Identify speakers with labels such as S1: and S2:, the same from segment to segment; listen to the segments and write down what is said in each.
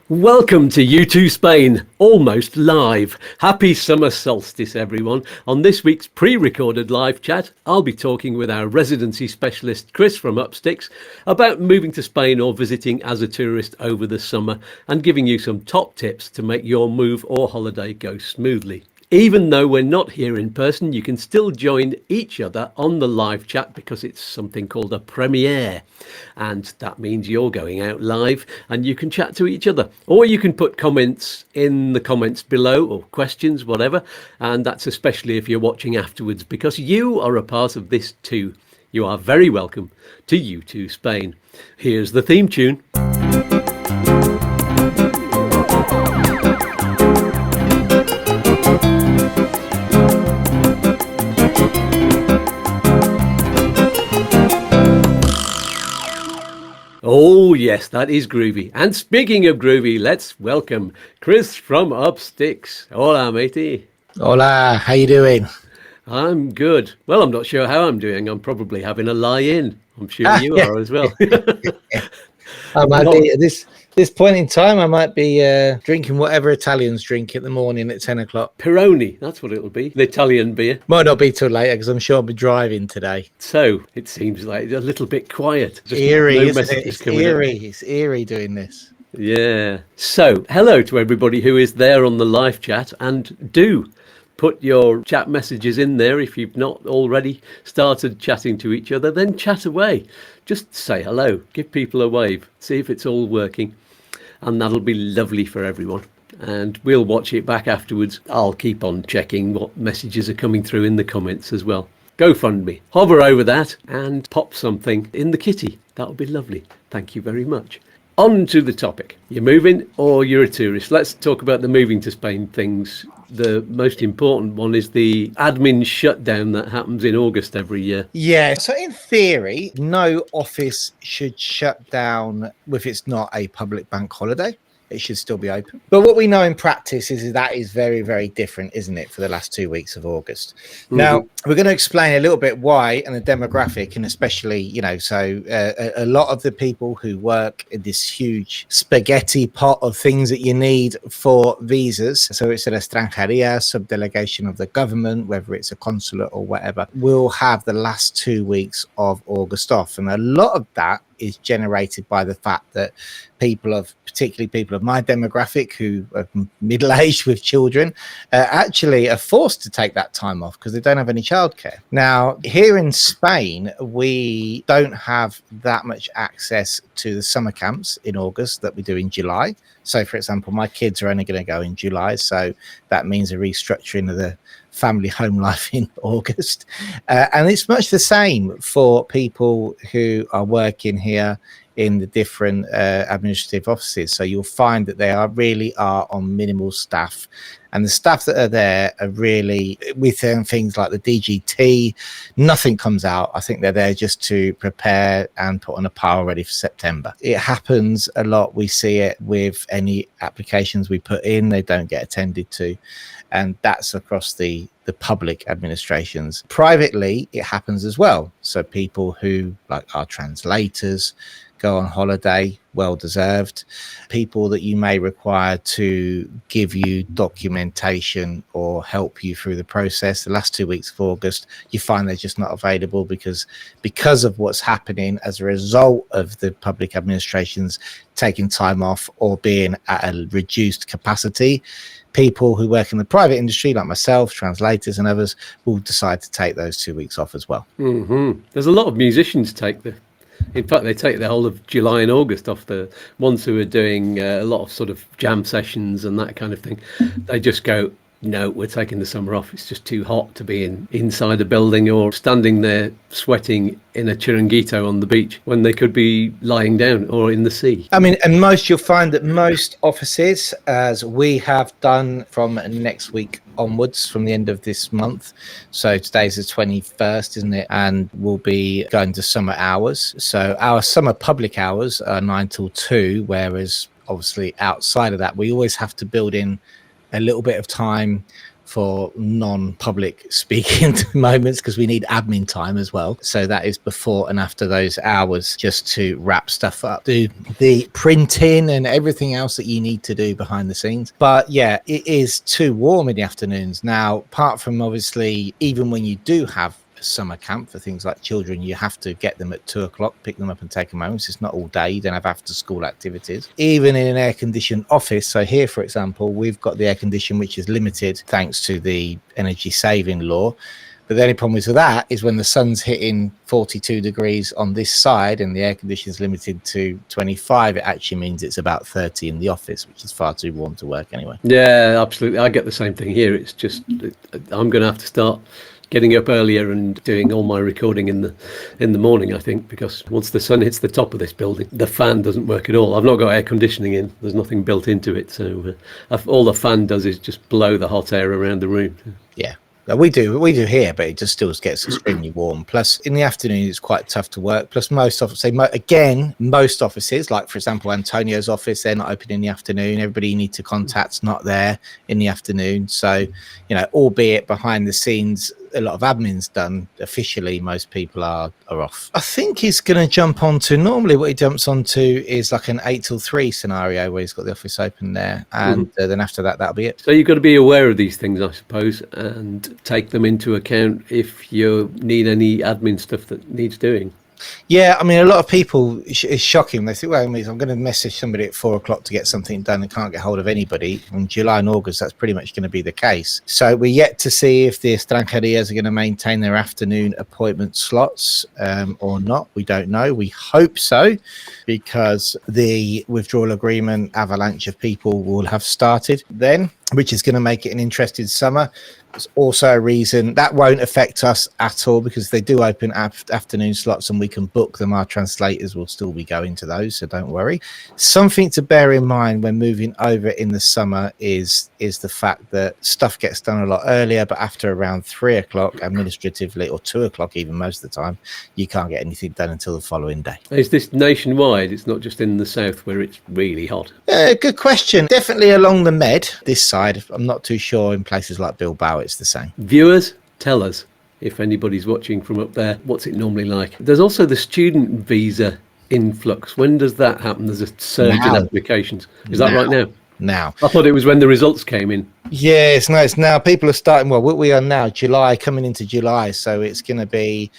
S1: Welcome to U2 Spain, almost live. Happy Summer Solstice, everyone. On this week's pre-recorded live chat, I'll be talking with our residency specialist, Chris from Upsticks, about moving to Spain or visiting as a tourist over the summer and giving you some top tips to make your move or holiday go smoothly. Even though we're not here in person, you can still join each other on the live chat because it's something called a premiere. And that means you're going out live and you can chat to each other. Or you can put comments in the comments below or questions, whatever. And that's especially if you're watching afterwards because you are a part of this too. You are very welcome to U2 Spain. Here's the theme tune. Oh, yes, that is groovy. And speaking of groovy, let's welcome Chris from Upsticks. Hola, matey.
S2: Hola, how you doing?
S1: I'm good. Well, I'm not sure how I'm doing. I'm probably having a lie-in. I'm sure you are as well.
S2: I might be at this point in time. I might be drinking whatever Italians drink in the morning at 10 o'clock.
S1: Peroni, that's what it'll be. The Italian beer.
S2: Might not be till later because I'm sure I'll be driving today.
S1: So it seems like a little bit quiet.
S2: Just eerie,
S1: no
S2: isn't it? It's eerie. It's eerie doing this.
S1: Yeah. So hello to everybody who is there on the live chat, and do put your chat messages in there. If you've not already started chatting to each other, then chat away. Just say hello, give people a wave, see if it's all working, and that'll be lovely for everyone. And we'll watch it back afterwards. I'll keep on checking what messages are coming through in the comments as well. GoFundMe, hover over that and pop something in the kitty. That'll be lovely. Thank you very much. On to the topic. You're moving or you're a tourist. Let's talk about the moving to Spain things. The most important one is the admin shutdown that happens in August every year.
S2: Yeah, so in theory, no office should shut down if it's not a public bank holiday. It should still be open. But what we know in practice is that is very, very different, isn't it, for the last 2 weeks of August? Mm-hmm. Now, we're going to explain a little bit why and the demographic, and especially, so a lot of the people who work in this huge spaghetti pot of things that you need for visas, so it's an extranjeria, subdelegation of the government, whether it's a consulate or whatever, will have the last 2 weeks of August off. And a lot of that is generated by the fact that particularly people of my demographic who are middle-aged with children, actually are forced to take that time off because they don't have any childcare. Now, here in Spain, we don't have that much access to the summer camps in August that we do in July. So, for example, my kids are only going to go in July, so that means a restructuring of the family home life in August. And it's much the same for people who are working here in the different administrative offices. So you'll find that they really are on minimal staff. And the staff that are there are really, with things like the DGT, nothing comes out. I think they're there just to prepare and put on a pile ready for September. It happens a lot. We see it with any applications we put in, they don't get attended to. And that's across the public administrations. Privately, it happens as well. So people who, like our translators, go on holiday, well deserved. People that you may require to give you documentation or help you through the process. The last 2 weeks of August, you find they're just not available because of what's happening as a result of the public administrations taking time off or being at a reduced capacity. People who work in the private industry, like myself, translators and others, will decide to take those 2 weeks off as well.
S1: Mm-hmm. There's a lot of musicians in fact, they take the whole of July and August off. The ones who are doing a lot of sort of jam sessions and that kind of thing, they just go, no, we're taking the summer off. It's just too hot to be inside a building or standing there sweating in a chiringuito on the beach when they could be lying down or in the sea.
S2: I mean, and you'll find that most offices, as we have done from next week onwards, from the end of this month. So today's the 21st, isn't it? And we'll be going to summer hours. So our summer public hours are 9 till 2, whereas obviously outside of that, we always have to build in a little bit of time for non-public speaking moments because we need admin time as well. So that is before and after those hours, just to wrap stuff up, do the printing and everything else that you need to do behind the scenes. But yeah, it is too warm in the afternoons. Now, apart from obviously, even when you do have summer camp for things like children, you have to get them at 2 o'clock, pick them up and take them home. So it's not all day. You don't have after school activities, even in an air conditioned office. So here, for example, we've got the air condition, which is limited thanks to the energy saving law. But the only problem with that is when the sun's hitting 42 degrees on this side and the air condition is limited to 25, it actually means it's about 30 in the office, which is far too warm to work anyway.
S1: Yeah, absolutely. I get the same thing here. It's just I'm going to have to start getting up earlier and doing all my recording in the morning, I think, because once the sun hits the top of this building, the fan doesn't work at all. I've not got air conditioning in. There's nothing built into it. So all the fan does is just blow the hot air around the room.
S2: Yeah. We do here, but it just still gets extremely warm. Plus, in the afternoon, it's quite tough to work. Plus, most offices, like, for example, Antonio's office, they're not open in the afternoon. Everybody you need to contact's not there in the afternoon. So, albeit behind the scenes, a lot of admin's done. Officially, most people are off. I think he's going to jump onto, normally what he jumps onto is like an 8 till 3 scenario where he's got the office open there. And then after that, that'll be it.
S1: So you've got to be aware of these things, I suppose, and take them into account if you need any admin stuff that needs doing.
S2: Yeah, I mean, a lot of people, it's shocking. They think, well, I'm going to message somebody at 4 o'clock to get something done and can't get hold of anybody. In July and August, that's pretty much going to be the case. So we're yet to see if the Estranjerias are going to maintain their afternoon appointment slots or not. We don't know. We hope so, because the withdrawal agreement avalanche of people will have started then, which is going to make it an interesting summer. It's also a reason that won't affect us at all, because they do open afternoon slots and we can book them. Our translators will still be going to those, so don't worry. Something to bear in mind when moving over in the summer is the fact that stuff gets done a lot earlier, but after around 3 o'clock administratively, or 2 o'clock even most of the time, you can't get anything done until the following day.
S1: Is this nationwide? It's not just in the south where it's really hot?
S2: Good question. Definitely along the Med, this side. I'm not too sure in places like Bilbao it's the same.
S1: Viewers, tell us, if anybody's watching from up there, what's it normally like? There's also the student visa influx. When does that happen? There's a surge in applications. Is that right now?
S2: Now.
S1: I thought it was when the results came in.
S2: Yes, no, it's now. People are starting, well, what we are now, July, coming into July. So it's going to be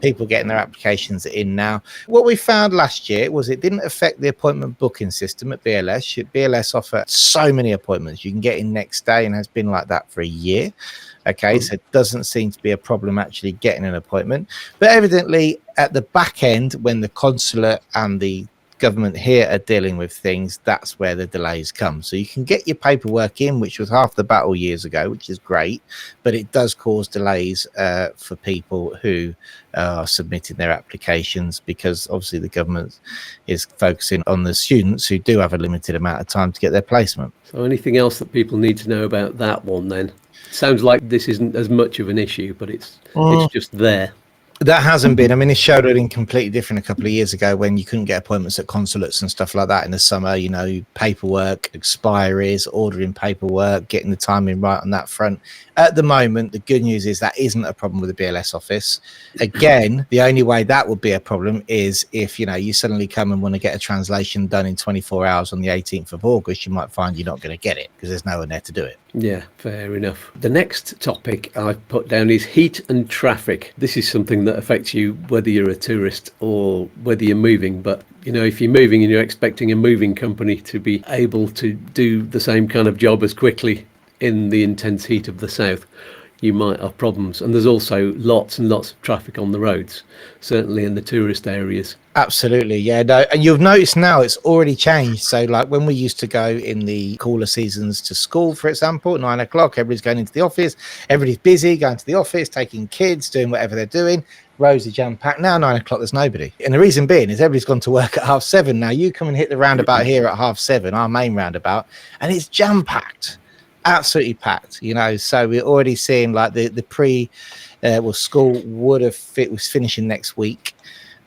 S2: people getting their applications in now. What we found last year was it didn't affect the appointment booking system at BLS. BLS offer so many appointments. You can get in next day, and has been like that for a year. Okay, so it doesn't seem to be a problem actually getting an appointment. But evidently at the back end, when the consulate and the government here are dealing with things, that's where the delays come. So you can get your paperwork in, which was half the battle years ago, which is great, but it does cause delays for people who are submitting their applications, because obviously the government is focusing on the students who do have a limited amount of time to get their placement.
S1: So anything else that people need to know about that one then? Sounds like this isn't as much of an issue, but it's just there.
S2: That hasn't been. I mean, it showed it in completely different a couple of years ago when you couldn't get appointments at consulates and stuff like that in the summer. Paperwork, expiries, ordering paperwork, getting the timing right on that front. At the moment, the good news is that isn't a problem with the BLS office. Again, the only way that would be a problem is if, you suddenly come and want to get a translation done in 24 hours on the 18th of August, you might find you're not going to get it because there's no one there to do it.
S1: Yeah, fair enough. The next topic I've put down is heat and traffic. This is something that affects you whether you're a tourist or whether you're moving. But, if you're moving and you're expecting a moving company to be able to do the same kind of job as quickly in the intense heat of the south, you might have problems. And there's also lots and lots of traffic on the roads, certainly in the tourist areas.
S2: Absolutely, yeah. No, and you've noticed now it's already changed. So like when we used to go in the cooler seasons to school, for example, at 9 o'clock, everybody's going into the office, everybody's busy going to the office, taking kids, doing whatever they're doing. Roads are jam-packed. Now 9 o'clock, there's nobody. And the reason being is everybody's gone to work at 7:30. Now you come and hit the roundabout here at 7:30, our main roundabout, and it's jam-packed. Absolutely packed, so we're already seeing like the school was finishing next week,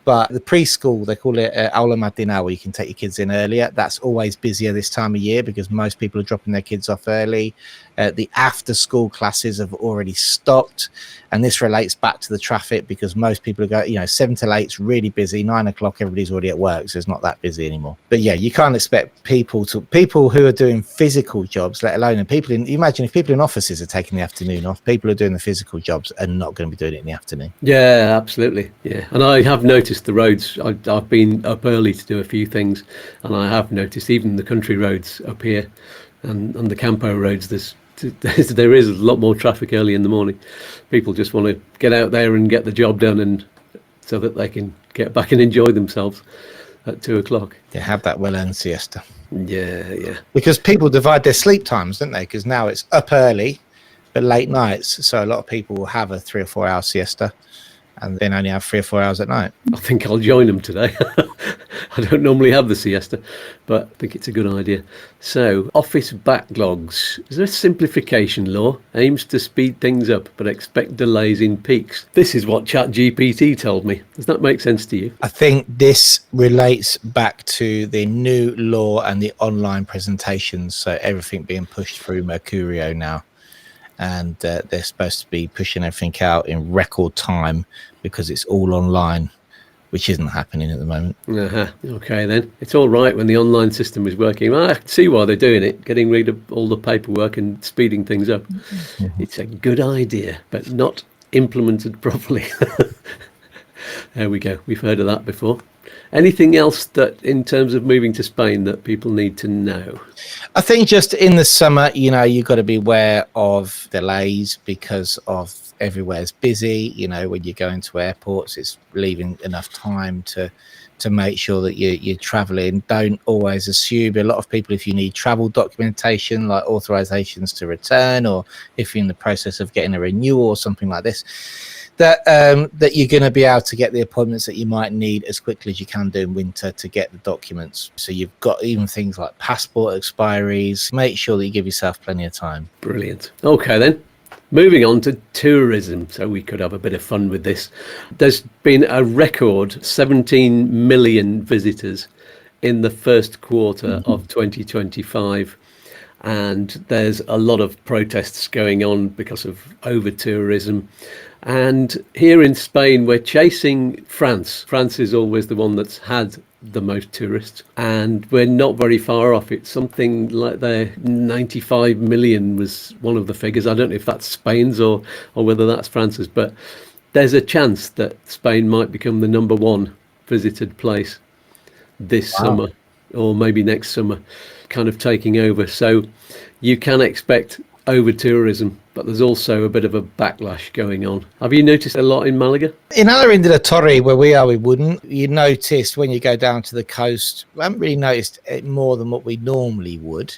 S2: but the preschool, they call it aula matinal, where you can take your kids in earlier. That's always busier this time of year because most people are dropping their kids off early. The after school classes have already stopped, and this relates back to the traffic because most people go, 7 till 8 is really busy. 9 o'clock, everybody's already at work, so it's not that busy anymore. But yeah, you can't expect people who are doing physical jobs, let alone, and imagine if people in offices are taking the afternoon off, people who are doing the physical jobs are not going to be doing it in the afternoon.
S1: Yeah, absolutely. Yeah, and I have noticed the roads. I've been up early to do a few things, and I have noticed even the country roads up here and the Campo roads. There is a lot more traffic early in the morning. People just want to get out there and get the job done, and so that they can get back and enjoy themselves at 2 o'clock.
S2: They have that well-earned siesta.
S1: Yeah.
S2: Because people divide their sleep times, don't they? Because now it's up early, but late nights. So a lot of people will have a 3 or 4 hour siesta and then only have 3 or 4 hours at night.
S1: I think I'll join them today. I don't normally have the siesta, but I think it's a good idea. So, office backlogs. Is there a simplification law? Aims to speed things up, but expect delays in peaks. This is what ChatGPT told me. Does that make sense to you?
S2: I think this relates back to the new law and the online presentations. So everything being pushed through Mercurio now. And they're supposed to be pushing everything out in record time because it's all online, which isn't happening at the moment.
S1: Okay, then. It's all right when the online system is working. Well, I can see why they're doing it, getting rid of all the paperwork and speeding things up. Mm-hmm. It's a good idea, but not implemented properly. There we go. We've heard of that before. Anything else that, in terms of moving to Spain, that people need to know?
S2: I think just in the summer, you've got to be aware of delays because of everywhere's busy. When you go into airports, it's leaving enough time to make sure that you're traveling. Don't always assume. A lot of people, if you need travel documentation like authorizations to return, or if you're in the process of getting a renewal or something like this, that you're going to be able to get the appointments that you might need as quickly as you can do in winter to get the documents. So you've got even things like passport expiries. Make sure that you give yourself plenty of time.
S1: Brilliant. Okay, then. Moving on to tourism, so we could have a bit of fun with this. There's been a record 17 million visitors in the first quarter of 2025. And there's a lot of protests going on because of over-tourism. And here in Spain, we're chasing France. France is always the one that's had the most tourists, and we're not very far off. It's something like 95 million was one of the figures. I don't know if that's Spain's or whether that's France's, but there's a chance that Spain might become the number one visited place this summer, or maybe next summer, kind of taking over. So you can expect over tourism, but there's also a bit of a backlash going on. Have you noticed a lot in Malaga?
S2: In other end of the Torre, where we are, we wouldn't. You notice when you go down to the coast, I haven't really noticed it more than what we normally would.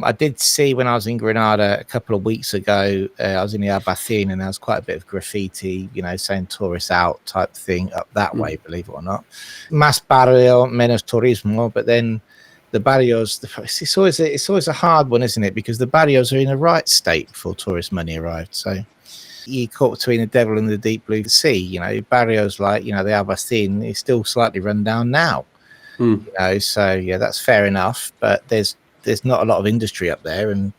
S2: I did see when I was in Granada a couple of weeks ago, I was in the Albacin, and there was quite a bit of graffiti, saying tourists out type thing up that way, believe it or not. Más barrio, menos turismo, but then the barrios, it's always a hard one, isn't it? Because the barrios are in the right state before tourist money arrived. So you caught between the devil and the deep blue sea. Barrios like, the Albacin is still slightly run down now. So yeah, that's fair enough. But there's not a lot of industry up there, and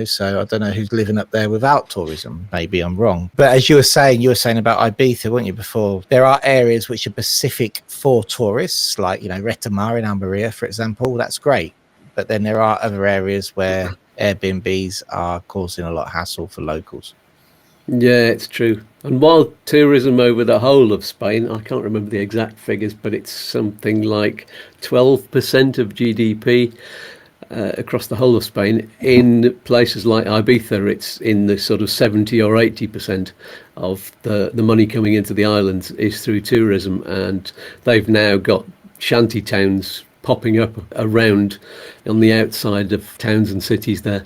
S2: so I don't know who's living up there without tourism. Maybe I'm wrong, but as you were saying about Ibiza, weren't you, before? There are areas which are specific for tourists, like Retamar in Almeria, for example. That's great, but then there are other areas where Airbnbs are causing a lot of hassle for locals.
S1: Yeah, it's true. And while tourism over the whole of Spain, I can't remember the exact figures, but it's something like 12% of GDP. Across the whole of Spain. In places like Ibiza, it's in the sort of 70 or 80% of the money coming into the islands is through tourism, and they've now got shanty towns popping up around on the outside of towns and cities there.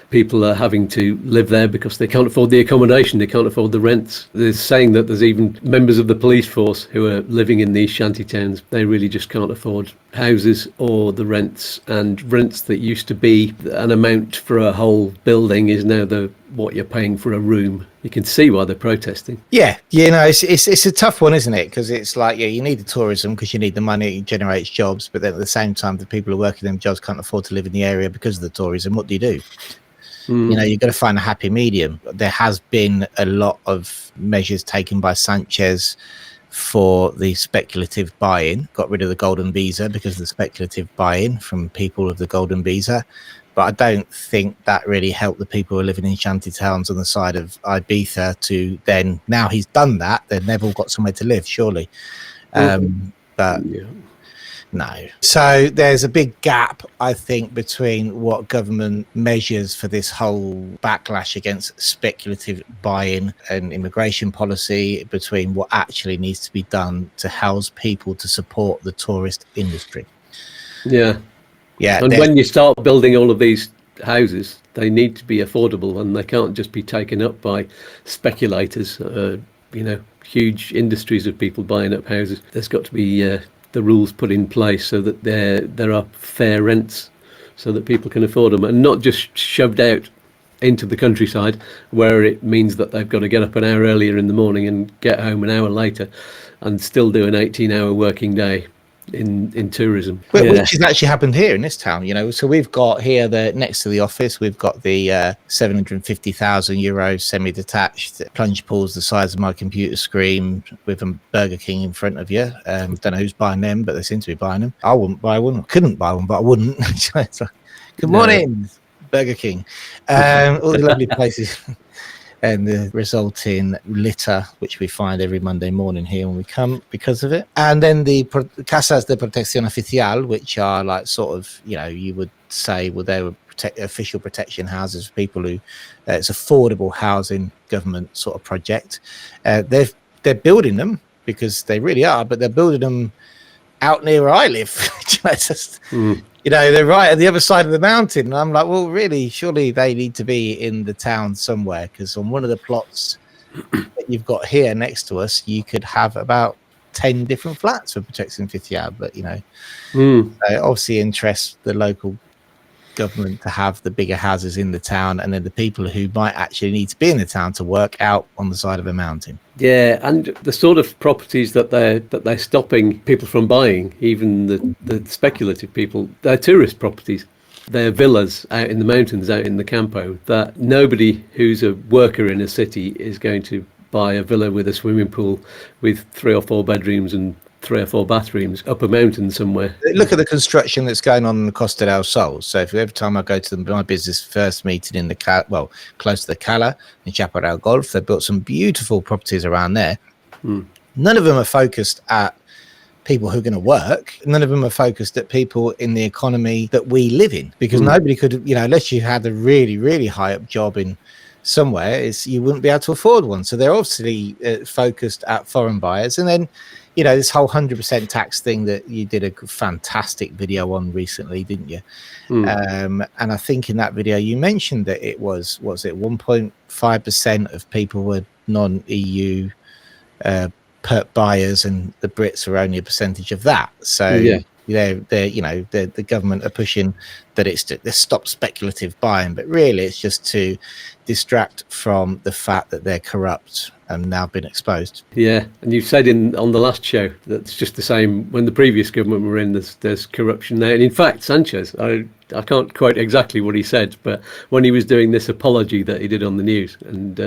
S1: People are having to live there because they can't afford the accommodation, they can't afford the rents. They're saying that there's even members of the police force who are living in these shanty towns. They really just can't afford houses or the rents, and rents that used to be an amount for a whole building is now what you're paying for a room. You can see why they're protesting.
S2: Yeah, it's a tough one, isn't it? Because it's like, you need the tourism because you need the money, it generates jobs, but then at the same time, the people who work in them jobs can't afford to live in the area because of the tourism. What do you do? You know, you've got to find a happy medium. There has been a lot of measures taken by Sanchez for the speculative buy-in, got rid of the golden visa because of the speculative buy-in from people of the golden visa. But I don't think that really helped the people who are living in shanty towns on the side of Ibiza to then, now he's done that, then they've all got somewhere to live, surely. But no. So there's a big gap, I think, between what government measures for this whole backlash against speculative buy-in and immigration policy, between what actually needs to be done to house people to support the tourist industry.
S1: Yeah. And when you start building all of these houses, they need to be affordable, and they can't just be taken up by speculators, you know, huge industries of people buying up houses. There's got to be the rules put in place so that there are fair rents so that people can afford them, and not just shoved out into the countryside where it means that they've got to get up an hour earlier in the morning and get home an hour later and still do an 18-hour working day in tourism.
S2: Which has actually happened here in this town, you know. So we've got here, next to the office, we've got the 750,000 euro semi-detached plunge pools the size of my computer screen with a Burger King in front of you. Don't know who's buying them, but they seem to be buying them. I wouldn't buy one. I couldn't buy one, but I wouldn't. So, good morning, Burger King. All the lovely places. And the resulting litter, which we find every Monday morning here when we come because of it. And then the Casas de Protección Oficial, which are like sort of, you know, you would say, well, they were official protection houses for people who, it's affordable housing government sort of project. They're building them because they really are, but they're building them out near where I live. You know, they're right at the other side of the mountain. And I'm like, well, really, surely they need to be in the town somewhere, because on one of the plots that you've got here next to us, you could have about 10 different flats for Protección Oficial. But, you know, it obviously interests the local government to have the bigger houses in the town, and then the people who might actually need to be in the town to work out on the side of a mountain.
S1: Yeah, and the sort of properties that they're stopping people from buying, even the speculative people, they're tourist properties. They're villas out in the mountains, out in the campo, that nobody who's a worker in a city is going to buy a villa with a swimming pool with 3 or 4 bedrooms and 3 or 4 bathrooms up a mountain somewhere.
S2: Look at the construction that's going on in the Costa del Sol. So every time I go to my business first meeting in close to the Cala in Chaparral Golf, they've built some beautiful properties around there. None of them are focused at people who are going to work. None of them are focused at people in the economy that we live in, because nobody could, you know, unless you had a really, really high up job in somewhere, you wouldn't be able to afford one. So they're obviously focused at foreign buyers. And then, you know, this whole 100% tax thing that you did a fantastic video on recently, didn't you? And I think in that video you mentioned that it was 1.5% of people were non-EU buyers, and the Brits are only a percentage of that. So the government are pushing that it's to stop speculative buying, but really it's just to distract from the fact that they're corrupt and now been exposed.
S1: Yeah, and you said on the last show that it's just the same when the previous government were in. There's corruption there, and in fact, Sanchez, I can't quote exactly what he said, but when he was doing this apology that he did on the news, and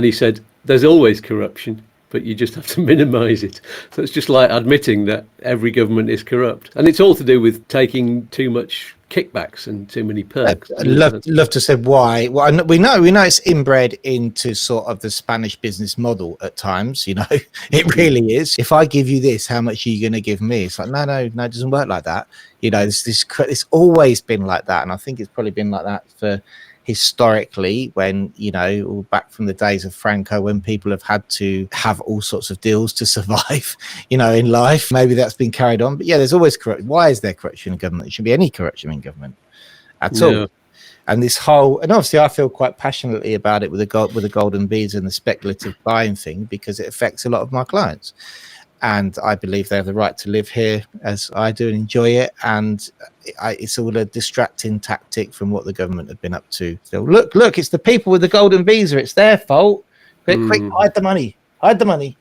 S1: he said there's always corruption, but you just have to minimise it. So it's just like admitting that every government is corrupt, and it's all to do with taking too much kickbacks and too many perks.
S2: I'd love to say why. Well, we know it's inbred into sort of the Spanish business model at times. You know, it really is. If I give you this, how much are you going to give me? It's like no, it doesn't work like that. You know, it's always been like that, and I think it's probably been like that for historically, when, you know, back from the days of Franco, when people have had to have all sorts of deals to survive, you know, in life. Maybe that's been carried on, but yeah, there's always corruption. Why is there corruption in government? There shouldn't be any corruption in government at all. And this whole, and obviously I feel quite passionately about it with the golden visa and the speculative buying thing, because it affects a lot of my clients. And I believe they have the right to live here, as I do, and enjoy it. And it's all a distracting tactic from what the government have been up to. So look, it's the people with the golden visa. It's their fault. Quick, hide the money. Hide the money.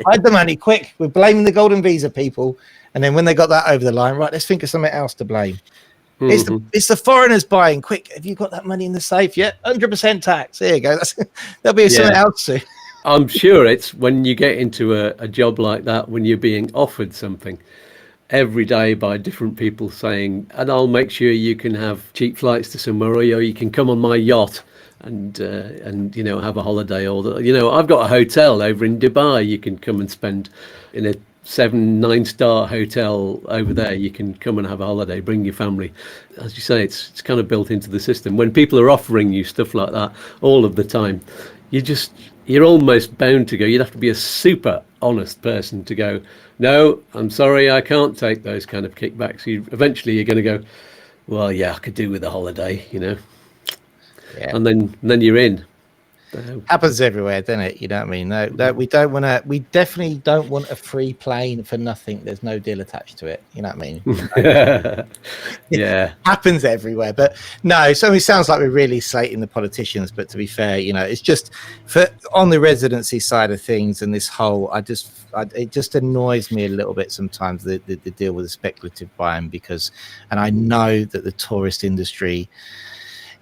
S2: Hide the money, quick. We're blaming the golden visa people. And then when they got that over the line, right, let's think of something else to blame. It's the foreigners buying. Quick, have you got that money in the safe yet? 100% tax. There you go. There'll be something else soon.
S1: I'm sure it's when you get into a job like that, when you're being offered something every day by different people saying, and I'll make sure you can have cheap flights to somewhere, or you can come on my yacht and have a holiday, or I've got a hotel over in Dubai you can come and spend in a 7-9 star hotel over there. You can come and have a holiday, bring your family. As you say, it's kind of built into the system. When people are offering you stuff like that all of the time, you're almost bound to go. You'd have to be a super honest person to go, no, I'm sorry, I can't take those kind of kickbacks. Eventually you're going to go, well, yeah, I could do with a holiday, and then you're in.
S2: Happens everywhere, doesn't it? You know what I mean? No, we don't want to. We definitely don't want a free plane for nothing. There's no deal attached to it. You know what I mean?
S1: Yeah,
S2: happens everywhere. But no, so it sounds like we're really slating the politicians. But to be fair, it's just on the residency side of things, and this whole, it just annoys me a little bit sometimes the deal with the speculative buying, and I know that the tourist industry.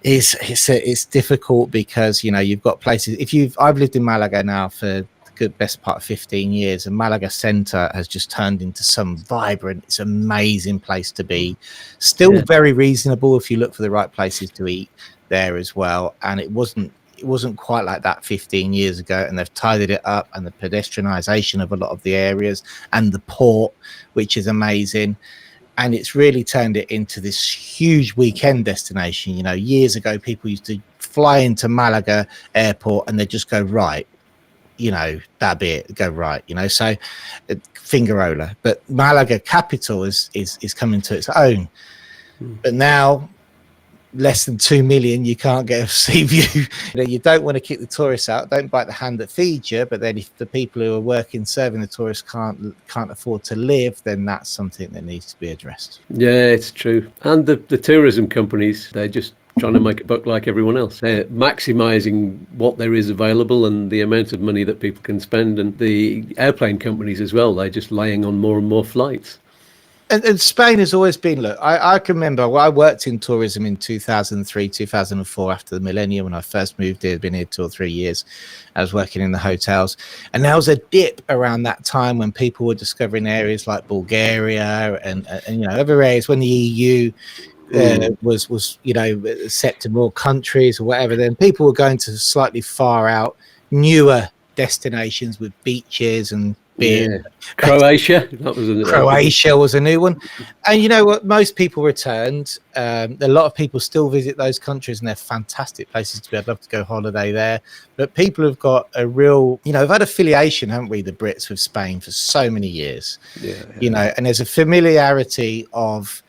S2: It's difficult because you've got places. I've lived in Malaga now for the good best part of 15 years, and Malaga Centre has just turned into some vibrant, it's an amazing place to be. Still very reasonable if you look for the right places to eat there as well. And it wasn't quite like that 15 years ago, and they've tidied it up, and the pedestrianisation of a lot of the areas, and the port, which is amazing. And it's really turned it into this huge weekend destination. Years ago, people used to fly into Malaga airport and they'd just go right. That'd be it. Go right. So Fingerola. But Malaga capital is coming to its own. But now, less than 2 million, you can't get a sea view. You don't want to keep the tourists out. Don't bite the hand that feeds you. But then if the people who are working serving the tourists can't afford to live, then that's something that needs to be addressed.
S1: Yeah, it's true. And the tourism companies, they're just trying to make a buck like everyone else. They're maximising what there is available and the amount of money that people can spend. And the airplane companies as well, they're just laying on more and more flights.
S2: And Spain has always been, look, I can remember I worked in tourism in 2003, 2004 after the millennium when I first moved here. I'd been here 2 or 3 years. I was working in the hotels. And there was a dip around that time when people were discovering areas like Bulgaria and other areas when the EU was set to more countries or whatever. Then people were going to slightly far out, newer destinations with beaches and beer.
S1: Croatia
S2: was a new one. And you know what, most people returned. A lot of people still visit those countries, and they're fantastic places to be. I'd love to go holiday there. But people have got a real, we've had affiliation, haven't we, the Brits, with Spain for so many years. And there's a familiarity of,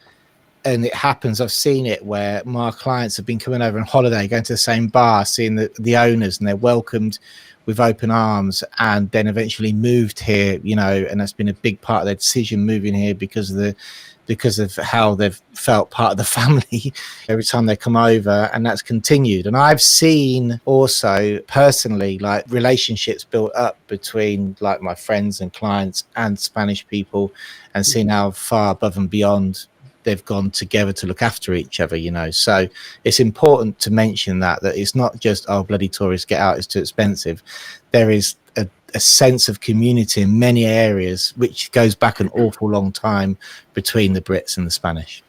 S2: and it happens, I've seen it where my clients have been coming over on holiday, going to the same bar, seeing the owners, and they're welcomed with open arms, and then eventually moved here, and that's been a big part of their decision moving here because of how they've felt part of the family every time they come over, and that's continued. And I've seen also personally like relationships built up between like my friends and clients and Spanish people, and seen how far above and beyond they've gone together to look after each other, so it's important to mention that it's not just, oh, bloody tourists, get out, it's too expensive. There is a sense of community in many areas which goes back an awful long time between the Brits and the Spanish.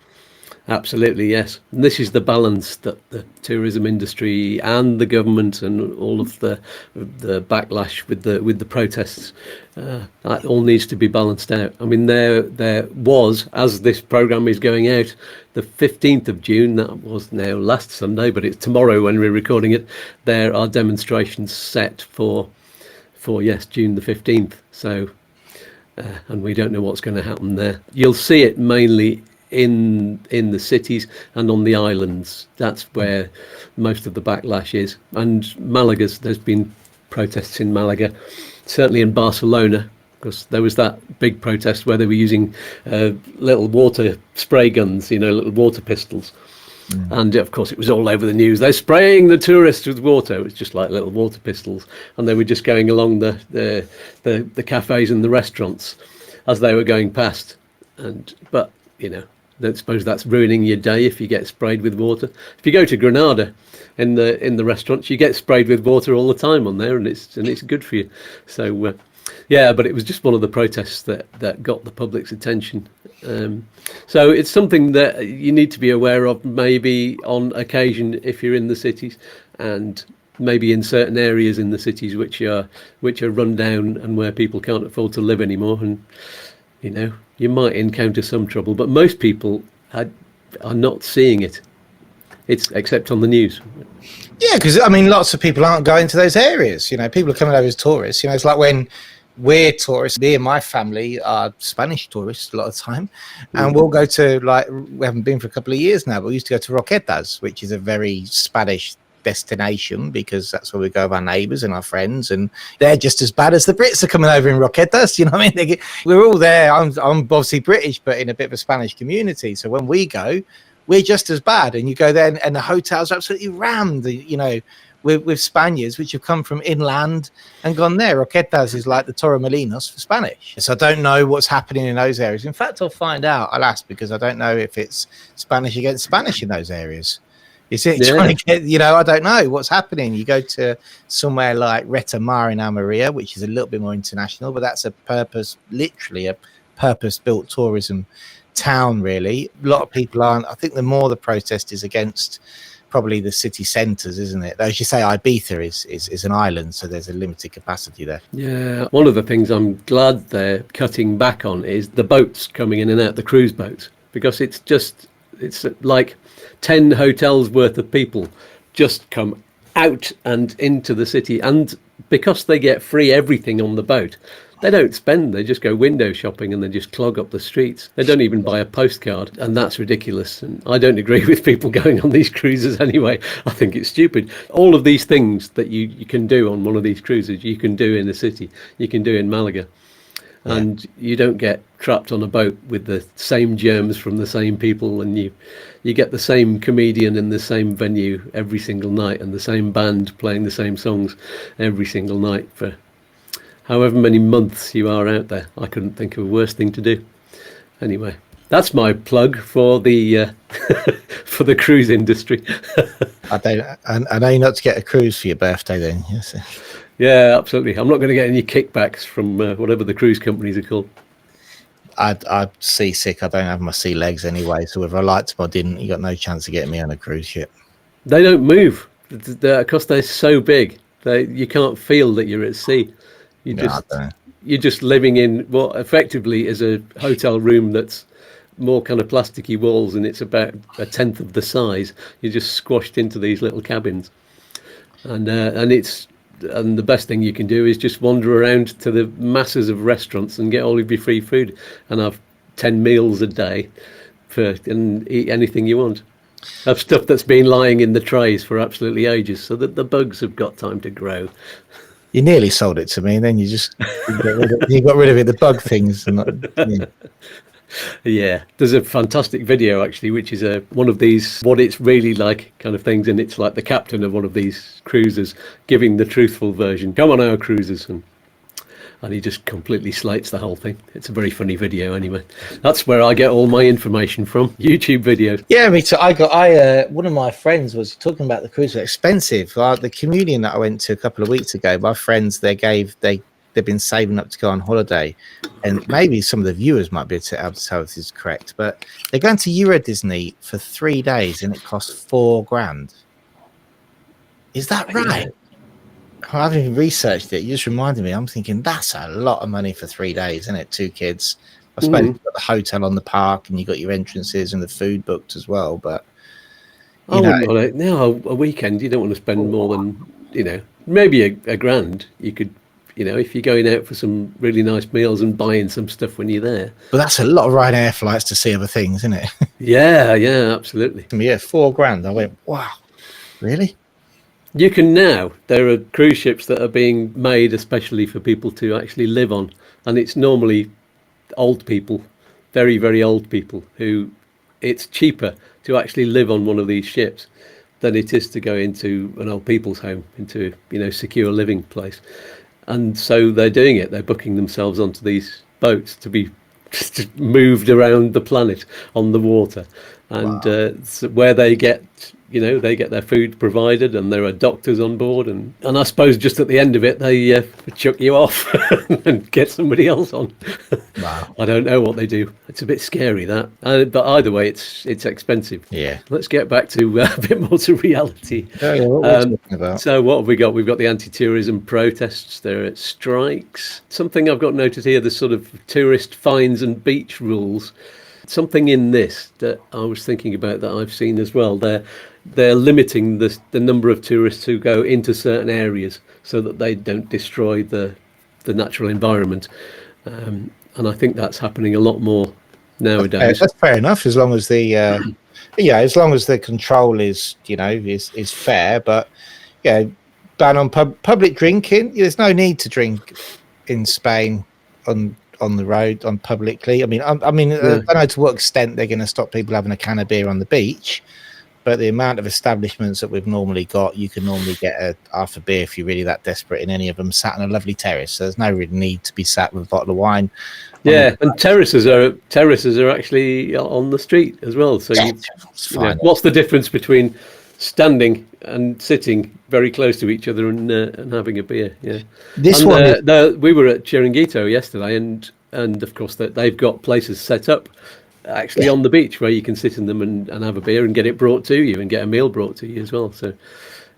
S1: Absolutely, yes. And this is the balance that the tourism industry and the government and all of the backlash with the protests, that all needs to be balanced out. I mean, there was, as this programme is going out, the 15th of June, that was now last Sunday, but it's tomorrow when we're recording it, there are demonstrations set for June the 15th. So, and we don't know what's going to happen there. You'll see it mainly in the cities and on the islands. That's where most of the backlash is. And there's been protests in Malaga, certainly in Barcelona, because there was that big protest where they were using little water spray guns, little water pistols. And of course it was all over the news. They're spraying the tourists with water. It was just like little water pistols, and they were just going along the cafes and the restaurants as they were going past. But I suppose that's ruining your day if you get sprayed with water. If you go to Granada, in the restaurants, you get sprayed with water all the time on there, and it's good for you. So yeah, but it was just one of the protests that got the public's attention. So it's something that you need to be aware of, maybe on occasion if you're in the cities, and maybe in certain areas in the cities which are run down and where people can't afford to live anymore. And you might encounter some trouble, but most people are not seeing it. It's except on the news.
S2: Yeah, because I mean, lots of people aren't going to those areas. People are coming over as tourists. It's like when we're tourists. Me and my family are Spanish tourists a lot of the time, and we'll go to, like, we haven't been for a couple of years now, but we used to go to Roquetas, which is a very Spanish destination, because that's where we go with our neighbours and our friends, and they're just as bad as the Brits are coming over in Roquetas. You know what I mean? We're all there. I'm obviously British, but in a bit of a Spanish community. So when we go, we're just as bad. And you go there, and the hotels are absolutely rammed, with Spaniards which have come from inland and gone there. Roquetas is like the Torremolinos for Spanish. So I don't know what's happening in those areas. In fact, I'll find out, I'll ask, because I don't know if it's Spanish against Spanish in those areas. Is it trying to get, I don't know what's happening. You go to somewhere like Reta Mar in Almeria, which is a little bit more international, but that's literally a purpose-built tourism town, really. A lot of people aren't. I think the more the protest is against probably the city centres, isn't it? As you say, Ibiza is an island, so there's a limited capacity there.
S1: Yeah, one of the things I'm glad they're cutting back on is the boats coming in and out, the cruise boats, because it's like 10 hotels worth of people just come out and into the city, and because they get free everything on the boat, they don't spend, they just go window shopping and they just clog up the streets. They don't even buy a postcard, and that's ridiculous. And I don't agree with people going on these cruises anyway. I think it's stupid. All of these things that you can do on one of these cruises, you can do in the city, you can do in Malaga. Yeah. And you don't get trapped on a boat with the same germs from the same people, and you get the same comedian in the same venue every single night, and the same band playing the same songs every single night for however many months you are out there. I couldn't think of a worse thing to do. Anyway, that's my plug for the for the cruise industry.
S2: I know you're not to get a cruise for your birthday then. Yes.
S1: Yeah, absolutely. I'm not going to get any kickbacks from whatever the cruise companies are called.
S2: I'm seasick. I don't have my sea legs anyway, so whether I liked them or didn't, you got no chance of getting me on a cruise ship.
S1: They don't move because they're so big. You can't feel that you're at sea. You're just living in what effectively is a hotel room that's more kind of plasticky walls, and it's about a tenth of the size. You're just squashed into these little cabins, and the best thing you can do is just wander around to the masses of restaurants and get all of your free food and have 10 meals a day and eat anything you want. Have stuff that's been lying in the trays for absolutely ages, so that the bugs have got time to grow.
S2: You nearly sold it to me, and then you got rid of it. The bug things.
S1: Yeah, there's a fantastic video actually, which is one of these what it's really like kind of things, and it's like the captain of one of these cruises giving the truthful version. Come on our cruises, and he just completely slates the whole thing. It's a very funny video anyway. That's where I get all my information from, YouTube videos.
S2: Yeah, me too. One of my friends was talking about the cruise was expensive. The communion that I went to a couple of weeks ago, my friends, they've been saving up to go on holiday, and maybe some of the viewers might be able to tell if this is correct, but they're going to Euro Disney for 3 days, and it costs $4,000. Is that right? I haven't even researched it. You just reminded me. I'm thinking that's a lot of money for 3 days, isn't it? 2 kids. I suppose you've got the hotel on the park, and you got your entrances and the food booked as well. But
S1: a weekend you don't want to spend more than maybe a grand. You could, if you're going out for some really nice meals and buying some stuff when you're there.
S2: But that's a lot of Ryanair flights to see other things, isn't it?
S1: Yeah, absolutely.
S2: Yeah, $4,000. I went, wow, really?
S1: You can now. There are cruise ships that are being made especially for people to actually live on, and it's normally old people, very, very old people, who it's cheaper to actually live on one of these ships than it is to go into an old people's home, into secure living place. And so they're doing it. They're booking themselves onto these boats to be just moved around the planet on the water, and so where they get they get their food provided, and there are doctors on board, and I suppose just at the end of it they chuck you off and get somebody else on.
S2: Wow.
S1: I don't know what they do. It's a bit scary, that, but either way, it's expensive.
S2: Yeah.
S1: Let's get back to a bit more to reality.
S2: Yeah, what we're talking about.
S1: So what have we got? We've got the anti-tourism protests. There are strikes. Something I've got noted here: the sort of tourist fines and beach rules. Something in this that I was thinking about that I've seen as well. They're limiting the number of tourists who go into certain areas so that they don't destroy the natural environment. And I think that's happening a lot more nowadays.
S2: That's fair enough, as long as the as long as the control is is fair. But ban on public drinking. There's no need to drink in Spain on the road, on publicly. I don't know to what extent they're going to stop people having a can of beer on the beach, but the amount of establishments that we've normally got, you can normally get half a beer if you're really that desperate in any of them, sat on a lovely terrace. So there's no real need to be sat with a bottle of wine.
S1: Yeah, and terraces are actually on the street as well. So what's the difference between standing and sitting very close to each other and having a beer? Yeah, we were at Chiringuito yesterday, and of course they've got places set up actually on the beach where you can sit in them and have a beer and get it brought to you and get a meal brought to you as well. So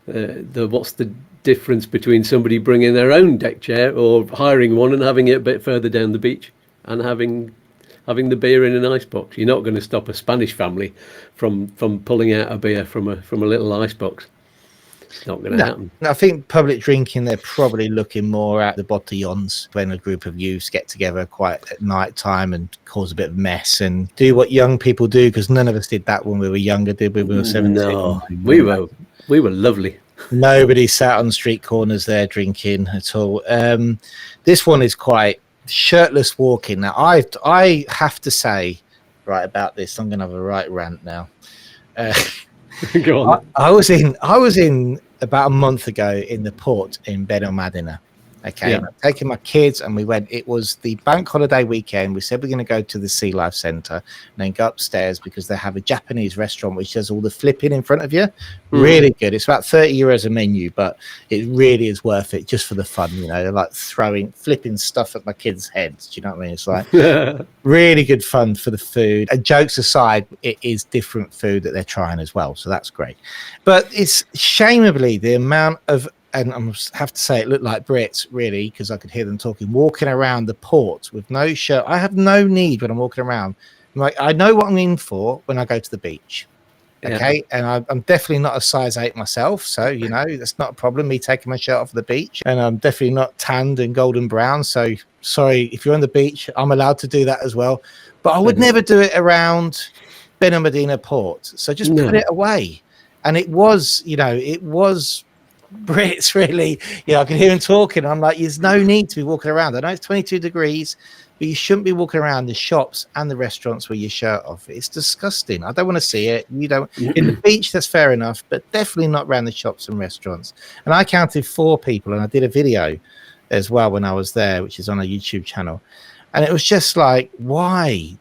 S1: what's the difference between somebody bringing their own deck chair or hiring one and having it a bit further down the beach and having the beer in an icebox? You're not going to stop a Spanish family from pulling out a beer from a little icebox. It's not going to happen.
S2: I think public drinking, they're probably looking more at the botellons when a group of youths get together quite at night time and cause a bit of mess and do what young people do, because none of us did that when we were younger, did we? We were 17.
S1: No, we were lovely.
S2: Nobody sat on street corners there drinking at all. This one is quite shirtless walking. Now, I have to say, right about this, I'm going to have a right rant now.
S1: Go on.
S2: I was in about a month ago in the port in Benalmádena. Okay,
S1: Yeah.
S2: and I've taken my kids and we went. It was the bank holiday weekend. We said we're going to go to the Sea Life Centre and then go upstairs because they have a Japanese restaurant which does all the flipping in front of you. Really good. It's about €30 a menu, but it really is worth it just for the fun. They're like flipping stuff at my kids' heads. Do you know what I mean? It's like really good fun for the food. And jokes aside, it is different food that they're trying as well, so that's great. But it's shameably the amount of, and I have to say, it looked like Brits, really, because I could hear them talking, walking around the port with no shirt. I have no need when I'm walking around. I know what I'm in for when I go to the beach. Okay, and I'm definitely not a size 8 myself, so that's not a problem, me taking my shirt off the beach. And I'm definitely not tanned and golden brown, so sorry, if you're on the beach, I'm allowed to do that as well. But I would never do it around Benalmádena Port, so just put it away. And it was Brits, really. I could hear him talking. I'm like, there's no need to be walking around. I know it's 22 degrees, but you shouldn't be walking around the shops and the restaurants with your shirt off. It's disgusting. I don't want to see it. You don't. In the beach, that's fair enough, but definitely not around the shops and restaurants. And I counted 4 people, and I did a video as well when I was there, which is on a YouTube channel. And it was just like, why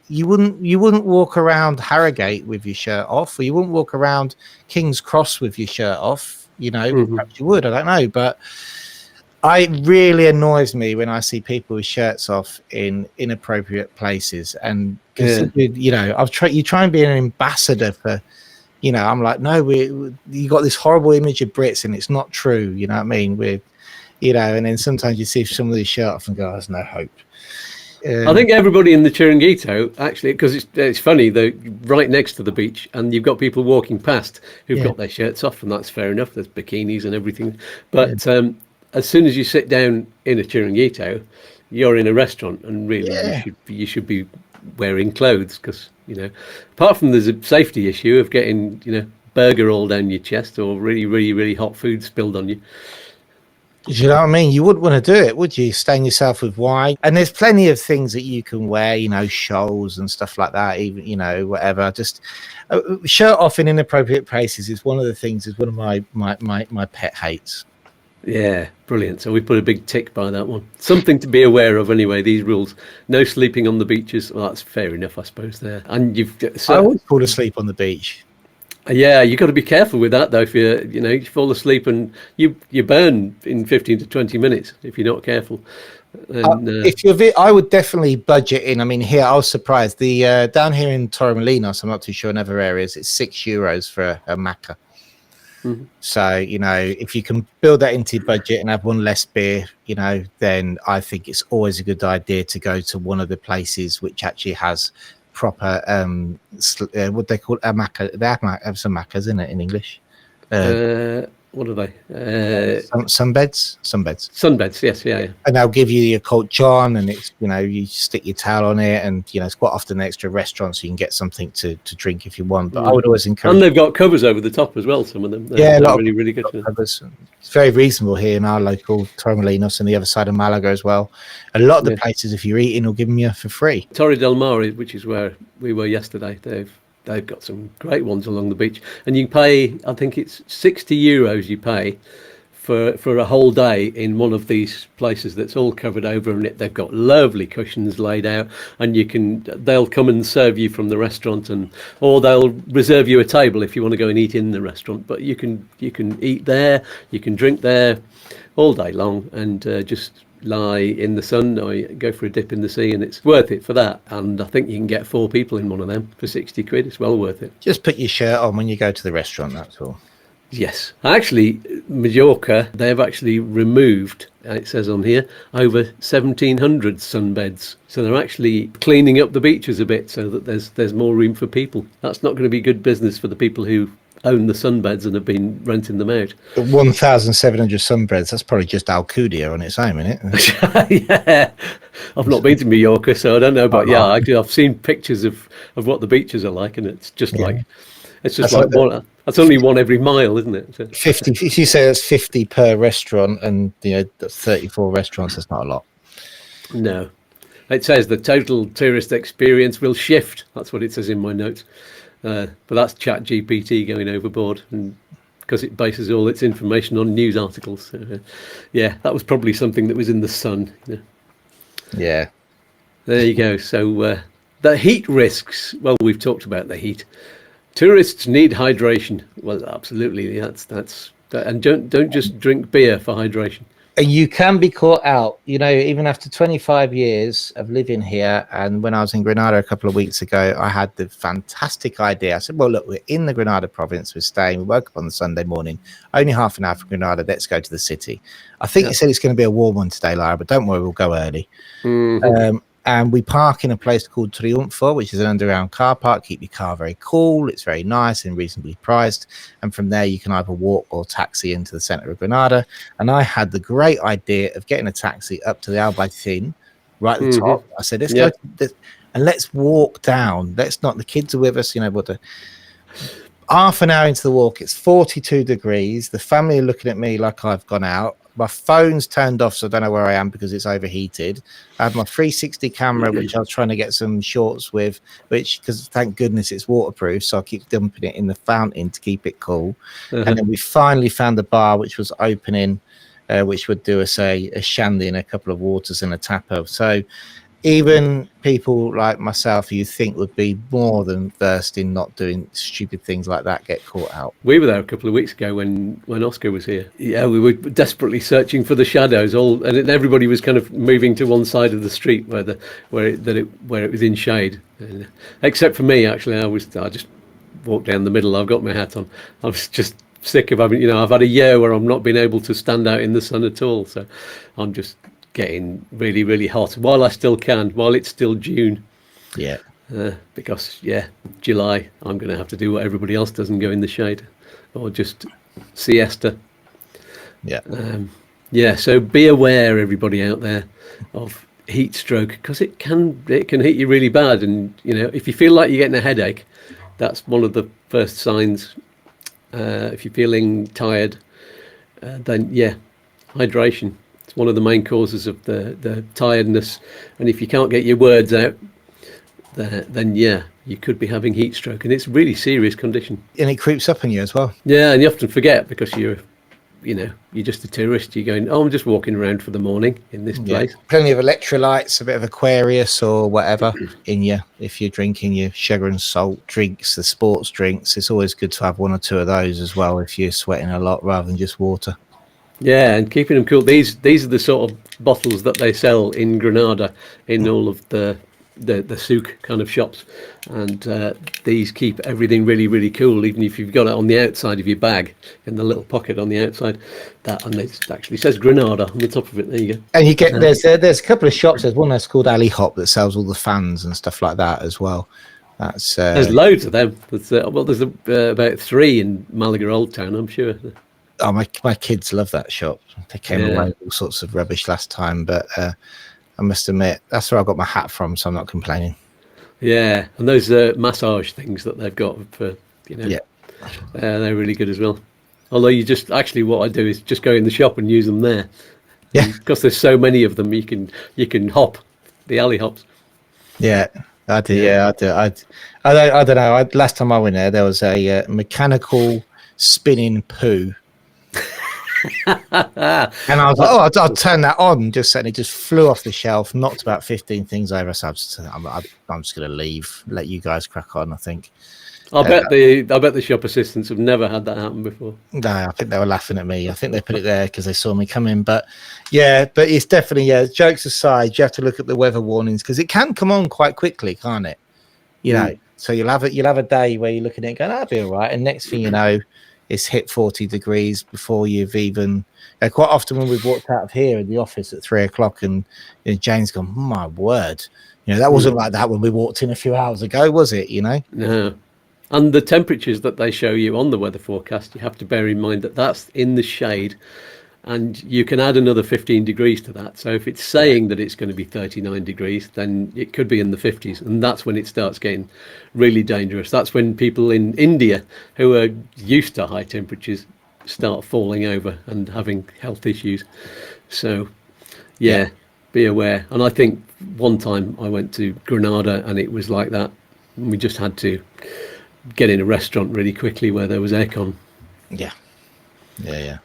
S2: you wouldn't walk around Harrogate with your shirt off, or you wouldn't walk around King's Cross with your shirt off. Perhaps you would, I don't know, but it really annoys me when I see people with shirts off in inappropriate places. And you try and be an ambassador for, I'm like, no, you got this horrible image of Brits, and it's not true. You know what I mean? And then sometimes you see somebody's shirt off and go, there's no hope.
S1: I think everybody in the Chiringuito, actually, because it's funny, they're right next to the beach, and you've got people walking past who've got their shirts off, and that's fair enough. There's bikinis and everything. But as soon as you sit down in a Chiringuito, you're in a restaurant, and really you should be wearing clothes, because, apart from there's a safety issue of getting, burger all down your chest or really, really, really hot food spilled on you.
S2: Do you know what I mean? You wouldn't want to do it, would you? Stain yourself with wine. And there's plenty of things that you can wear, shawls and stuff like that, even, whatever. Just shirt off in inappropriate places is one of the things, is one of my pet hates.
S1: Yeah, brilliant. So we put a big tick by that one. Something to be aware of anyway, these rules. No sleeping on the beaches. Well, that's fair enough, I suppose, there. And
S2: I always fall asleep on the beach.
S1: yeah, you got to be careful with that though. If you fall asleep and you burn in 15 to 20 minutes if you're not careful. And
S2: If you're, I would definitely budget in. I mean, here I was surprised. The down here in Torremolinos, I'm not too sure in other areas, it's €6 for a maca. So, if you can build that into your budget and have one less beer, then I think it's always a good idea to go to one of the places which actually has proper, what they call a maca. They have some macas, isn't it, in English?
S1: what are they?
S2: Sunbeds.
S1: Sunbeds, yes, yeah.
S2: And they'll give you your Colt John, and it's you stick your towel on it, and it's quite often an extra restaurant, so you can get something to drink if you want. But I would always encourage.
S1: And they've got covers over the top as well. Some of them,
S2: they're
S1: really, really good
S2: covers. It's very reasonable here in our local Torremolinos and the other side of Malaga as well. A lot of the places, if you're eating, will give them you for free.
S1: Torre del Mar, which is where we were yesterday, they've got some great ones along the beach, and you pay, I think it's €60 you pay for a whole day in one of these places that's all covered over, and they've got lovely cushions laid out, and they'll come and serve you from the restaurant, or they'll reserve you a table if you want to go and eat in the restaurant. But you can eat there, you can drink there all day long, and just lie in the sun or go for a dip in the sea, and it's worth it for that. And I think you can get 4 people in one of them for £60. It's well worth it.
S2: Just put your shirt on when you go to the restaurant, that's all.
S1: Yes, actually, Mallorca, they've actually removed, it says on here, over 1,700 sunbeds. So they're actually cleaning up the beaches a bit so that there's more room for people. That's not going to be good business for the people who own the sunbeds and have been renting them out.
S2: 1,700 sunbeds, that's probably just Alcudia on its own, isn't
S1: it? Yeah, I've not been to Mallorca, so I don't know, but I've seen pictures of what the beaches are like, and it's just that's only one every mile, isn't it? So.
S2: 50. If you say that's 50 per restaurant, and 34 restaurants, that's not a lot.
S1: No, it says the total tourist experience will shift. That's what it says in my notes. But that's ChatGPT going overboard, and because it bases all its information on news articles. So, that was probably something that was in the Sun.
S2: Yeah.
S1: There you go. So the heat risks. Well, we've talked about the heat. Tourists need hydration. Well, absolutely. That's and don't just drink beer for hydration.
S2: And you can be caught out, even after 25 years of living here. And when I was in Granada a couple of weeks ago, I had the fantastic idea. I said, well, look, we're in the Granada province. We're staying. We woke up on the Sunday morning, only half an hour from Granada. Let's go to the city. I think you said it's going to be a warm one today, Lara, but don't worry, we'll go early. Mm-hmm. And we park in a place called Triunfo, which is an underground car park. Keep your car very cool. It's very nice and reasonably priced. And from there, you can either walk or taxi into the center of Granada. And I had the great idea of getting a taxi up to the Albaicin, right at the top. I said, let's go to this, and let's walk down. Let's not, the kids are with us, half an hour into the walk, it's 42 degrees. The family are looking at me like I've gone out. My phone's turned off, so I don't know where I am because it's overheated. I have my 360 camera, which I was trying to get some shots with, because thank goodness it's waterproof, so I keep dumping it in the fountain to keep it cool. And then we finally found a bar which was opening, which would do us a shandy and a couple of waters and a tapo. So even people like myself, who you think would be more than versed in not doing stupid things like that, get caught out.
S1: We were there a couple of weeks ago when Oscar was here. Yeah, we were desperately searching for the shadows, and everybody was kind of moving to one side of the street where it was in shade. Except for me, actually, I just walked down the middle. I've got my hat on. I was just sick of having, I've had a year where I've not been able to stand out in the sun at all. So I'm just getting really, really hot while I still can, while it's still June.
S2: Yeah.
S1: Because July, I'm going to have to do what everybody else does and go in the shade, or just siesta.
S2: Yeah.
S1: So be aware, everybody out there, of heat stroke, because it can hit you really bad. And if you feel like you're getting a headache, that's one of the first signs. If you're feeling tired, then hydration. It's one of the main causes of the tiredness. And if you can't get your words out, then you could be having heat stroke, and it's a really serious condition.
S2: And it creeps up on you as well.
S1: Yeah, and you often forget because you're you're just a tourist. You're going, oh, I'm just walking around for the morning in this place.
S2: Plenty of electrolytes, a bit of Aquarius or whatever in you. If you're drinking your sugar and salt drinks, the sports drinks, it's always good to have one or two of those as well if you're sweating a lot rather than just water.
S1: Yeah, and keeping them cool. These are the sort of bottles that they sell in Granada in all of the souk kind of shops, and these keep everything really, really cool. Even if you've got it on the outside of your bag in the little pocket on the outside, and it actually says Granada on the top of it. There you go.
S2: And you get there's a couple of shops. There's one that's called Ali Hop that sells all the fans and stuff like that as well. That's
S1: there's loads of them. There's about 3 in Malaga Old Town, I'm sure.
S2: Oh, my kids love that shop. They came away with all sorts of rubbish last time, but I must admit that's where I got my hat from, so I'm not complaining.
S1: Yeah, and those massage things that they've got for they're really good as well. Although what I do is just go in the shop and use them there.
S2: Yeah,
S1: because there's so many of them, you can hop the alley hops.
S2: Yeah, I do. Yeah, I don't know. Last time I went there was a mechanical spinning poo. And I was like, oh, I'll turn that on, and it just flew off the shelf, knocked about 15 things over. So I'm just going to leave, let you guys crack on, I think.
S1: I bet the shop assistants have never had that happen before.
S2: No, I think they were laughing at me. I think they put it there because they saw me coming. But it's definitely, jokes aside, you have to look at the weather warnings because it can come on quite quickly, can't it? You know, so you'll have a day where you're looking at it going, that'll be all right. And next thing you know, it's hit 40 degrees before you've even. Quite often when we've walked out of here in the office at 3:00 and Jane's gone, my word, that wasn't like that when we walked in a few hours ago, was it?
S1: No. And the temperatures that they show you on the weather forecast, you have to bear in mind that that's in the shade, and you can add another 15 degrees to that. So if it's saying that it's going to be 39 degrees, then it could be in the 50s, and that's when it starts getting really dangerous. That's when people in India who are used to high temperatures start falling over and having health issues. So be aware. And I think one time I went to Granada and it was like that. We just had to get in a restaurant really quickly where there was aircon.
S2: Yeah. There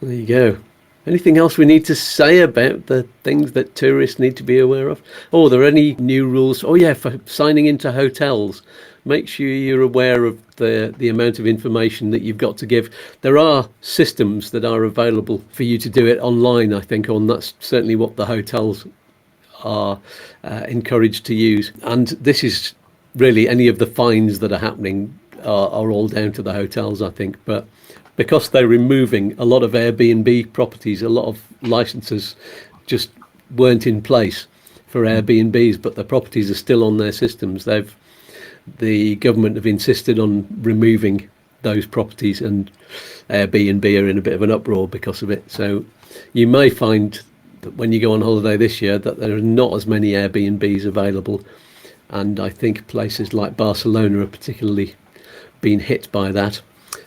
S1: you go. Anything else we need to say about the things that tourists need to be aware of? Oh, are there any new rules? Oh yeah, for signing into hotels. Make sure you're aware of the amount of information that you've got to give. There are systems that are available for you to do it online, I think, and that's certainly what the hotels are encouraged to use. And this is really any of the fines that are happening are all down to the hotels, I think. But because they're removing a lot of Airbnb properties, a lot of licenses just weren't in place for Airbnbs, but the properties are still on their systems. The government have insisted on removing those properties, and Airbnb are in a bit of an uproar because of it. So you may find that when you go on holiday this year that there are not as many Airbnbs available. And I think places like Barcelona are particularly being hit by that.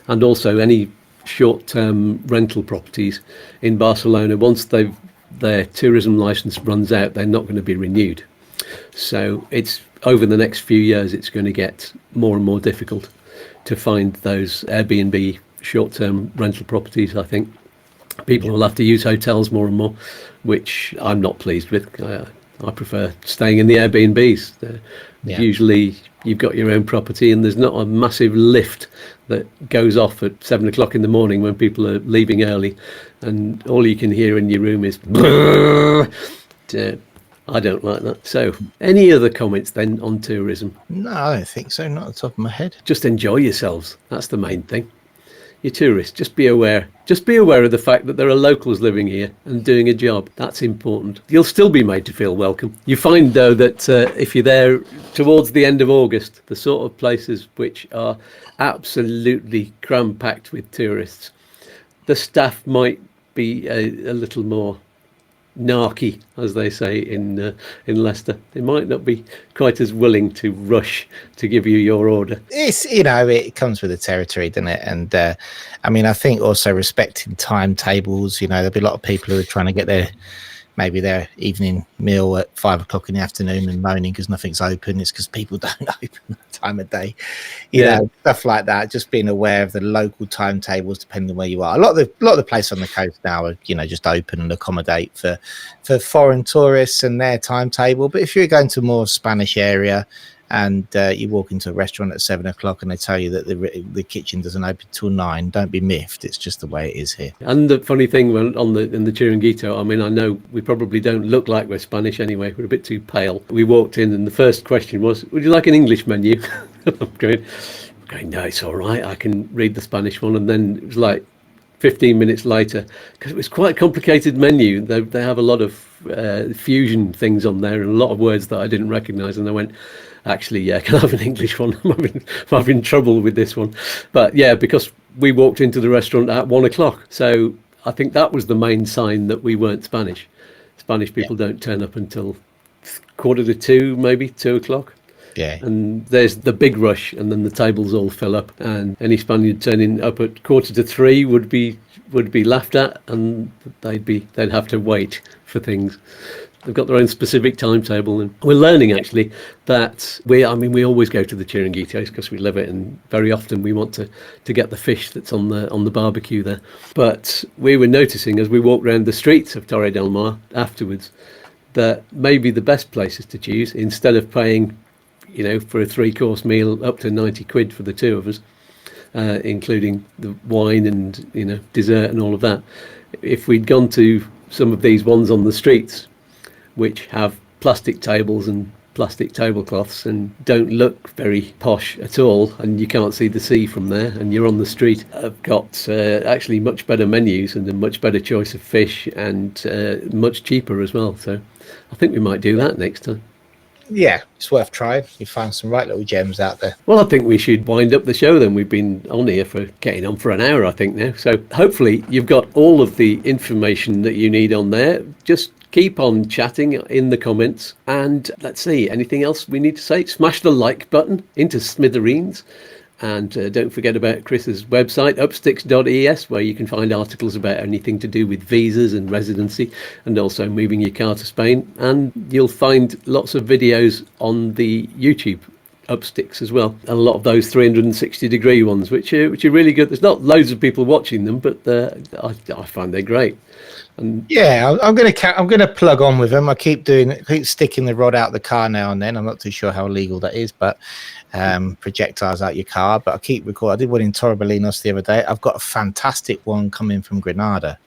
S1: And also any short-term rental properties in Barcelona, once their tourism license runs out, they're not going to be renewed. So it's over the next few years, it's going to get more and more difficult to find those Airbnb short-term rental properties, I think. People will have to use hotels more and more, which I'm not pleased with. I prefer staying in the Airbnbs. Usually you've got your own property and there's not a massive lift that goes off at 7:00 in the morning when people are leaving early, and all you can hear in your room is I don't like that. So any other comments then on tourism?
S2: No, I don't think so, not at the top of my head.
S1: Just enjoy yourselves. That's the main thing. You're tourists, just be aware. Just be aware of the fact that there are locals living here and doing a job. That's important. You'll still be made to feel welcome. You find, though, that if you're there towards the end of August, the sort of places which are absolutely cram-packed with tourists, the staff might be a little more narky, as they say in Leicester. They might not be quite as willing to rush to give you your order.
S2: It's it comes with the territory, doesn't it? And I think also respecting timetables. There'll be a lot of people who are trying to get maybe their evening meal at 5 o'clock in the afternoon and moaning because nothing's open. It's because people don't open that time of day, you know, stuff like that. Just being aware of the local timetables, depending on where you are. A lot of the places on the coast now are, you know, just open and accommodate for foreign tourists and their timetable. But if you're going to a more Spanish area, and you walk into a restaurant at 7 o'clock and they tell you that the kitchen doesn't open till 9, don't be miffed. It's just the way it is here.
S1: And the funny thing in the Chiringuito, I mean, I know we probably don't look like we're Spanish anyway. We're a bit too pale. We walked in and the first question was, would you like an English menu? I'm going, no, it's all right. I can read the Spanish one. And then it was like 15 minutes later, because it was quite a complicated menu. They have a lot of fusion things on there and a lot of words that I didn't recognize. And I went, actually, yeah, can I have an English one? I'm having trouble with this one. But yeah, because we walked into the restaurant at 1 o'clock. So I think that was the main sign that we weren't Spanish. Spanish people don't turn up until 1:45, maybe 2 o'clock.
S2: Yeah.
S1: And there's the big rush and then the tables all fill up. And any Spaniard turning up at 2:45 would be laughed at, and they'd have to wait for things. They've got their own specific timetable, and we're learning actually that we always go to the Chiringuitos because we love it, and very often we want to get the fish that's on the barbecue there. But we were noticing as we walked around the streets of Torre del Mar afterwards that maybe the best places to choose, instead of paying, you know, for a 3-course meal up to 90 quid for the two of us, including the wine and, you know, dessert and all of that, if we'd gone to some of these ones on the streets, which have plastic tables and plastic tablecloths and don't look very posh at all, and you can't see the sea from there, and you're on the street, have got actually much better menus and a much better choice of fish, and much cheaper as well. So I think we might do that next time.
S2: Yeah, it's worth trying. You find some right little gems out there.
S1: Well, I think we should wind up the show then. We've been on here for getting on for an hour, I think, now. So hopefully you've got all of the information that you need on there. Just keep on chatting in the comments. And let's see, anything else we need to say? Smash the like button into smithereens. And don't forget about Chris's website, upsticks.es, where you can find articles about anything to do with visas and residency, and also moving your car to Spain. And you'll find lots of videos on the YouTube Upsticks as well. A lot of those 360-degree ones, which are really good. There's not loads of people watching them, but I find they're great. And
S2: yeah, I'm gonna plug on with them. I keep sticking the rod out the car now and then. I'm not too sure how illegal that is, but projectiles out your car. But I keep recording. I did one in Torremolinos the other day. I've got a fantastic one coming from Granada.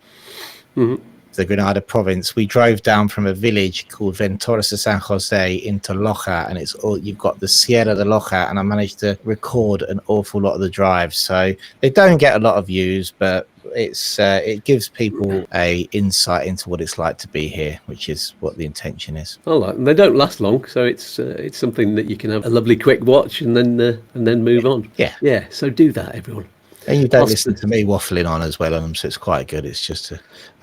S1: Mm-hmm.
S2: The Granada province. We drove down from a village called Ventoras de San Jose into Loja, and you've got the Sierra de Loja, and I managed to record an awful lot of the drives. So they don't get a lot of views, but it gives people a insight into what it's like to be here, which is what the intention is.
S1: All right, and they don't last long, so it's something that you can have a lovely quick watch and then move on. Yeah. So do that, everyone.
S2: And you don't listen to me waffling on as well on them, so it's quite good. It's just a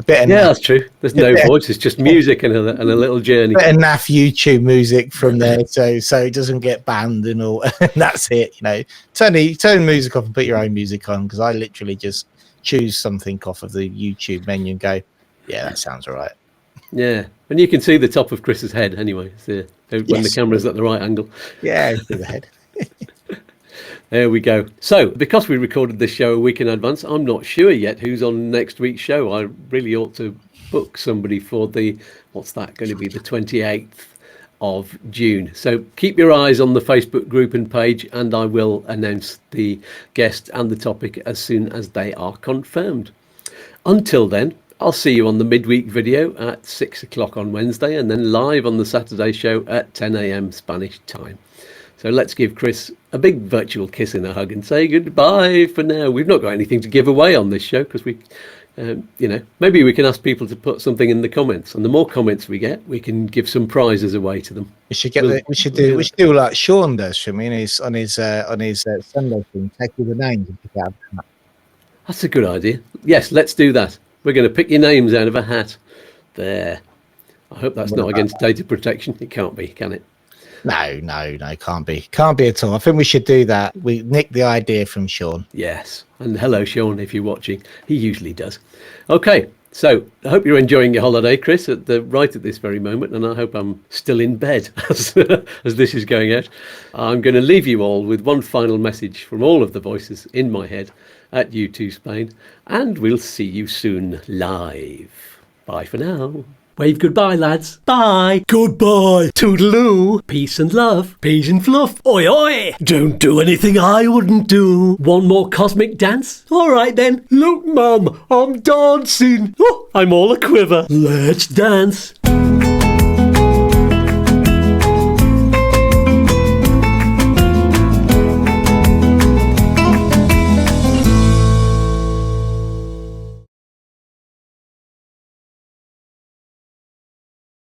S2: bit of
S1: that's true. There's no voice. It's just music and a little journey.
S2: A bit of naff YouTube music from there, so it doesn't get banned and all. And that's it. You know, turn the music off and put your own music on, because I literally just choose something off of the YouTube menu and go, yeah, that sounds all right.
S1: Yeah, and you can see the top of Chris's head anyway. When the camera's at the right angle.
S2: Yeah, see the head.
S1: There we go. So, because we recorded this show a week in advance, I'm not sure yet who's on next week's show. I really ought to book somebody for what's that going to be, the 28th of June. So keep your eyes on the Facebook group and page, and I will announce the guest and the topic as soon as they are confirmed. Until then, I'll see you on the midweek video at 6 o'clock on Wednesday, and then live on the Saturday show at 10 a.m. Spanish time. So let's give Chris a big virtual kiss and a hug and say goodbye for now. We've not got anything to give away on this show because maybe we can ask people to put something in the comments, and the more comments we get, we can give some prizes away to them.
S2: We should do like Sean does, shouldn't we? On his Sunday thing, take all the names and pick out a hat.
S1: That's a good idea. Yes, let's do that. We're going to pick your names out of a hat. There. I hope that's not against data protection. It can't be, can it?
S2: No, can't be at all. I think we should do that. We nicked the idea from Sean.
S1: Yes, and hello Sean if you're watching. He usually does. Okay, So I hope you're enjoying your holiday, Chris, right at this very moment, and I hope I'm still in bed as this is going out. I'm going to leave you all with one final message from all of the voices in my head at U2 Spain, and we'll see you soon live. Bye for now. Wave goodbye, lads. Bye.
S3: Goodbye.
S1: Toodaloo. Peace and love.
S3: Peas and fluff. Oi, oi. Don't do anything I wouldn't do.
S1: One more cosmic dance?
S3: All right then. Look, Mum, I'm dancing.
S1: Oh, I'm all a quiver.
S3: Let's dance.